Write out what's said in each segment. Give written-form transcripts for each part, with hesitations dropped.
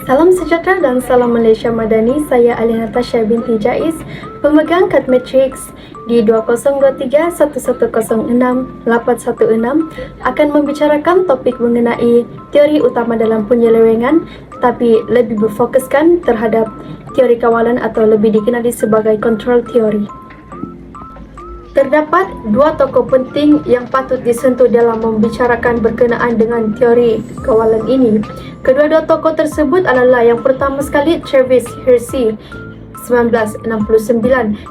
Salam sejahtera dan salam Malaysia Madani. Saya Alina Tasha binti Jaiz, pemegang kad matriks di 2023-1106-816 akan membicarakan topik mengenai teori utama dalam penyelewengan, tapi lebih berfokuskan terhadap teori kawalan atau lebih dikenali sebagai control theory. Terdapat dua tokoh penting yang patut disentuh dalam membicarakan berkenaan dengan teori kawalan ini. Kedua-dua tokoh tersebut adalah yang pertama sekali Travis Hirschi 1969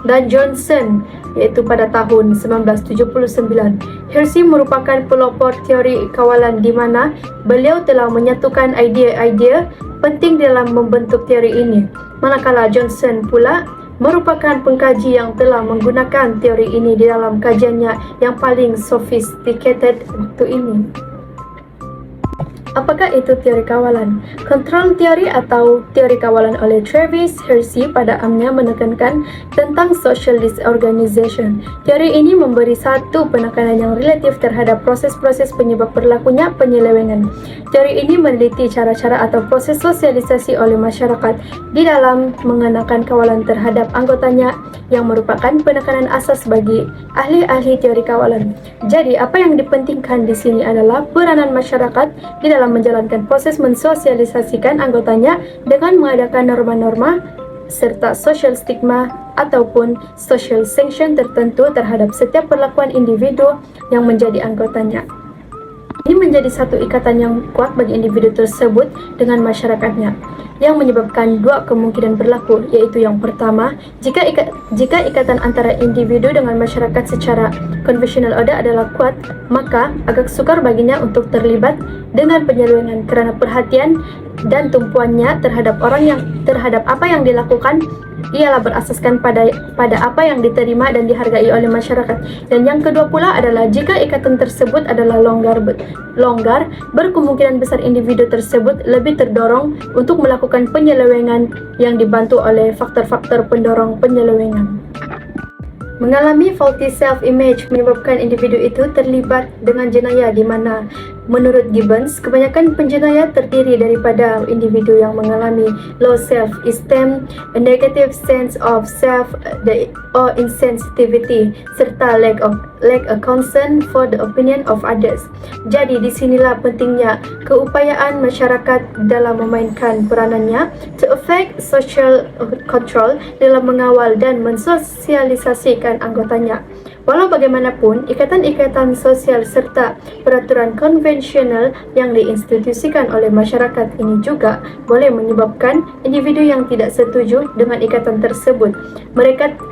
dan Johnson iaitu pada tahun 1979. Hirschi merupakan pelopor teori kawalan di mana beliau telah menyatukan idea-idea penting dalam membentuk teori ini. Manakala Johnson pula merupakan pengkaji yang telah menggunakan teori ini di dalam kajiannya yang paling sophisticated waktu ini. Apakah itu teori kawalan? Control theory atau teori kawalan oleh Travis Hirschi pada amnya menekankan tentang social disorganization. Teori ini memberi satu penekanan yang relatif terhadap proses-proses penyebab berlakunya penyelewengan. Teori ini meneliti cara-cara atau proses sosialisasi oleh masyarakat di dalam mengenakan kawalan terhadap anggotanya yang merupakan penekanan asas bagi ahli-ahli teori kawalan. Jadi, apa yang dipentingkan di sini adalah peranan masyarakat di dalam menjalankan proses mensosialisasikan anggotanya dengan mengadakan norma-norma serta social stigma ataupun social sanction tertentu terhadap setiap perlakuan individu yang menjadi anggotanya. Ini menjadi satu ikatan yang kuat bagi individu tersebut dengan masyarakatnya, yang menyebabkan dua kemungkinan berlaku, yaitu yang pertama, jika ikatan antara individu dengan masyarakat secara conventional order adalah kuat, maka agak sukar baginya untuk terlibat dengan penyelewengan kerana perhatian dan tumpuannya terhadap apa yang dilakukan ialah berasaskan pada apa yang diterima dan dihargai oleh masyarakat. Dan yang kedua pula adalah jika ikatan tersebut adalah longgar, berkemungkinan besar individu tersebut lebih terdorong untuk melakukan penyelewengan yang dibantu oleh faktor-faktor pendorong penyelewengan. Mengalami faulty self-image menyebabkan individu itu terlibat dengan jenayah di mana menurut Gibbons, kebanyakan penjenayah terdiri daripada individu yang mengalami low self-esteem, a negative sense of self or insensitivity, serta lack a concern for the opinion of others. Jadi di sinilah pentingnya keupayaan masyarakat dalam memainkan peranannya to effect social control dalam mengawal dan mensosialisasikan anggotanya. Walau bagaimanapun, ikatan-ikatan sosial serta peraturan konvensional yang diinstitusikan oleh masyarakat ini juga boleh menyebabkan individu yang tidak setuju dengan ikatan tersebut.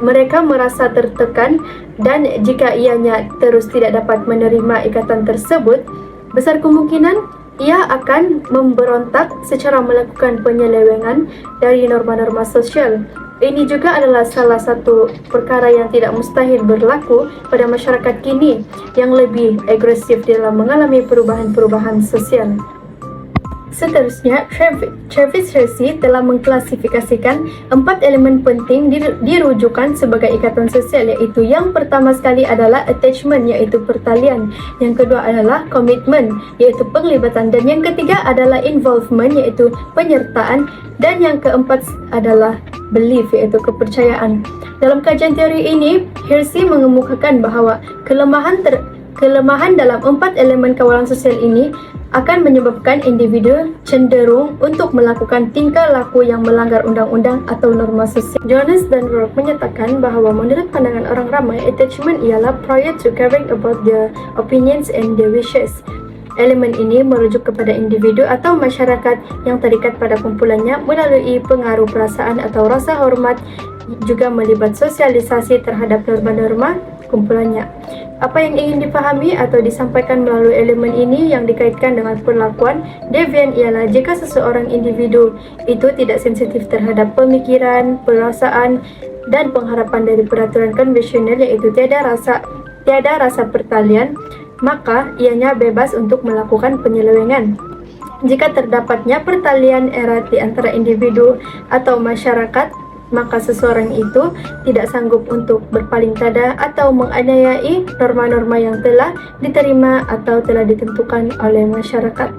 Mereka merasa tertekan dan jika ianya terus tidak dapat menerima ikatan tersebut, besar kemungkinan ia akan memberontak secara melakukan penyelewengan dari norma-norma sosial. Ini juga adalah salah satu perkara yang tidak mustahil berlaku pada masyarakat kini yang lebih agresif dalam mengalami perubahan-perubahan sosial. Seterusnya, Travis Hirschi telah mengklasifikasikan 4 elemen penting dirujukan sebagai ikatan sosial, iaitu yang pertama sekali adalah attachment, iaitu pertalian, yang kedua adalah commitment, iaitu penglibatan, dan yang ketiga adalah involvement, iaitu penyertaan, dan yang keempat adalah belief, iaitu kepercayaan. Dalam kajian teori ini, Hirschi mengemukakan bahawa kelemahan dalam 4 elemen kawalan sosial ini akan menyebabkan individu cenderung untuk melakukan tingkah laku yang melanggar undang-undang atau norma sosial. Jonas dan Rourke menyatakan bahawa menurut pandangan orang ramai, attachment ialah prior to caring about their opinions and their wishes. Elemen ini merujuk kepada individu atau masyarakat yang terikat pada kumpulannya melalui pengaruh perasaan atau rasa hormat, juga melibat sosialisasi terhadap norma-norma kumpulannya. Apa yang ingin dipahami atau disampaikan melalui elemen ini yang dikaitkan dengan perlakuan devian ialah jika seseorang individu itu tidak sensitif terhadap pemikiran, perasaan dan pengharapan dari peraturan konvensional, iaitu tiada rasa pertalian, maka ianya bebas untuk melakukan penyelewengan. Jika terdapatnya pertalian erat di antara individu atau masyarakat, maka seseorang itu tidak sanggup untuk berpaling tada atau menganiayai norma-norma yang telah diterima atau telah ditentukan oleh masyarakat.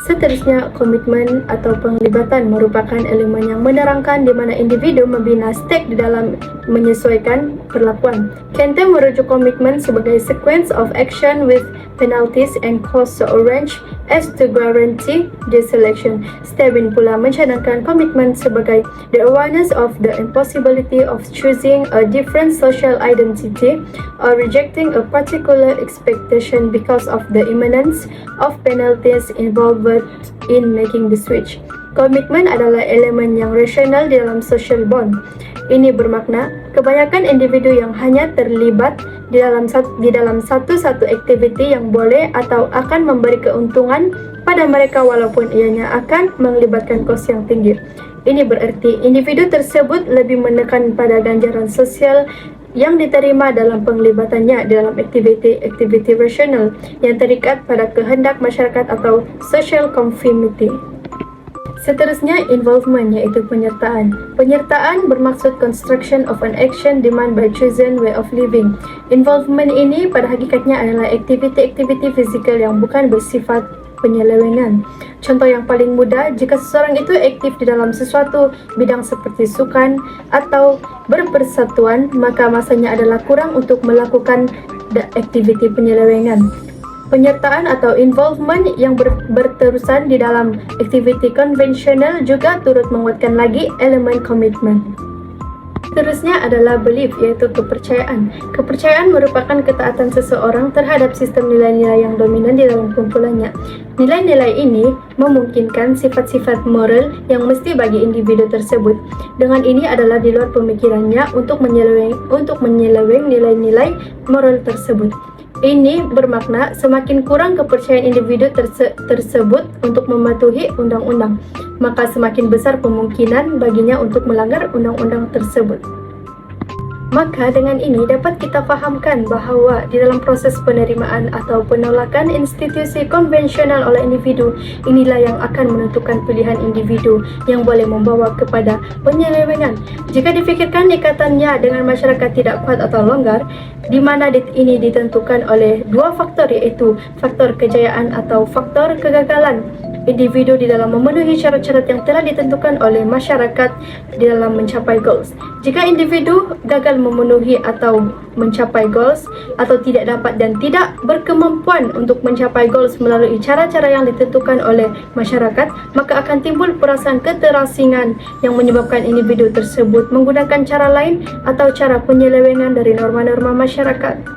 Seterusnya, komitmen atau penglibatan merupakan elemen yang menerangkan di mana individu membina stake di dalam menyesuaikan perlakuan. Kente merujuk komitmen sebagai sequence of action with penalties and costs to arrange as to guarantee the selection. Stevin pula mencanangkan komitmen sebagai the awareness of the impossibility of choosing a different social identity or rejecting a particular expectation because of the imminence of penalties involved in making the switch. Komitmen adalah elemen yang rasional di dalam social bond. Ini bermakna kebanyakan individu yang hanya terlibat di dalam satu-satu aktiviti yang boleh atau akan memberi keuntungan pada mereka walaupun ianya akan melibatkan kos yang tinggi. Ini bererti individu tersebut lebih menekan pada ganjaran sosial yang diterima dalam penglibatannya dalam aktiviti rasional yang terikat pada kehendak masyarakat atau social conformity. Seterusnya, involvement, iaitu penyertaan. Penyertaan bermaksud construction of an action demand by chosen way of living. Involvement ini pada hakikatnya adalah aktiviti-aktiviti fizikal yang bukan bersifat penyelewengan. Contoh yang paling mudah, jika seseorang itu aktif di dalam sesuatu bidang seperti sukan atau berpersatuan, maka masanya adalah kurang untuk melakukan aktiviti penyelewengan. Penyertaan atau involvement yang berterusan di dalam aktiviti konvensional juga turut menguatkan lagi elemen komitmen. Seterusnya adalah belief, iaitu kepercayaan. Kepercayaan merupakan ketaatan seseorang terhadap sistem nilai-nilai yang dominan di dalam kumpulannya. Nilai-nilai ini memungkinkan sifat-sifat moral yang mesti bagi individu tersebut. Dengan ini adalah di luar pemikirannya untuk menyeleweng nilai-nilai moral tersebut. Ini bermakna semakin kurang kepercayaan individu tersebut untuk mematuhi undang-undang, maka semakin besar kemungkinan baginya untuk melanggar undang-undang tersebut. Maka dengan ini dapat kita fahamkan bahawa di dalam proses penerimaan atau penolakan institusi konvensional oleh individu, inilah yang akan menentukan pilihan individu yang boleh membawa kepada penyelewengan. Jika difikirkan ikatannya dengan masyarakat tidak kuat atau longgar, di mana ini ditentukan oleh dua faktor, iaitu faktor kejayaan atau faktor kegagalan individu di dalam memenuhi syarat-syarat yang telah ditentukan oleh masyarakat di dalam mencapai goals. Jika individu gagal memenuhi atau mencapai goals atau tidak dapat dan tidak berkemampuan untuk mencapai goals melalui cara-cara yang ditentukan oleh masyarakat, maka akan timbul perasaan keterasingan yang menyebabkan individu tersebut menggunakan cara lain atau cara penyelewengan dari norma-norma masyarakat.